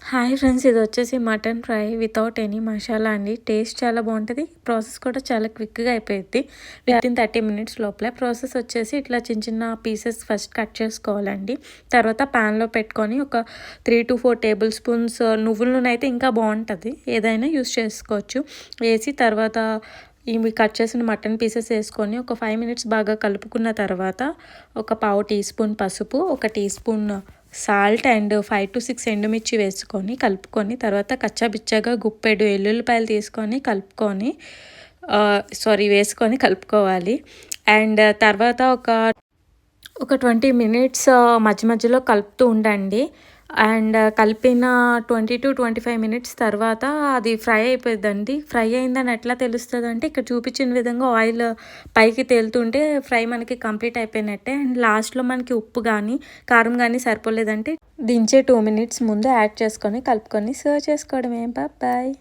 Hi friends, ఇది వచ్చేసి mutton fry without any masala అండి. టేస్ట్ చాలా బాగుంటుంది. ప్రాసెస్ కూడా చాలా క్విక్గా అయిపోయింది. 30 మినిట్స్ లోపలే. ప్రాసెస్ వచ్చేసి ఇట్లా చిన్న చిన్న పీసెస్ ఫస్ట్ కట్ చేసుకోవాలండి. తర్వాత ప్యాన్లో పెట్టుకొని ఒక 3 to 4 టేబుల్ స్పూన్స్ నువ్వుల నూనె అయితే ఇంకా బాగుంటుంది. ఏదైనా యూస్ చేసుకోవచ్చు. వేసి తర్వాత ఇవి కట్ చేసిన మటన్ పీసెస్ వేసుకొని ఒక 5 మినిట్స్ బాగా కలుపుకున్న తర్వాత ఒక పావు టీ స్పూన్ పసుపు, ఒక teaspoon salt and 5 to 6 ఎండుమిర్చి వేసుకొని కలుపుకొని తర్వాత కచ్చాపిచ్చాగా గుప్పెడు ఎల్లుల్లిపాయలు తీసుకొని వేసుకొని కలుపుకోవాలి. అండ్ తర్వాత ఒక 20 మినిట్స్ మధ్య మధ్యలో కలుపుతూ ఉండండి. అండ్ కలిపిన 20 to 25 మినిట్స్ తర్వాత అది ఫ్రై అయిపోయిందండి. ఫ్రై అయిందని ఎట్లా తెలుస్తుంది అంటే, ఇక్కడ చూపించిన విధంగా ఆయిల్ పైకి తేలుతుంటే ఫ్రై మనకి కంప్లీట్ అయిపోయినట్టే. అండ్ లాస్ట్లో మనకి ఉప్పు కానీ కారం కానీ సరిపోలేదంటే దించే 2 మినిట్స్ ముందు యాడ్ చేసుకొని కలుపుకొని సర్వ్ చేసుకోవడమే. బాయ్.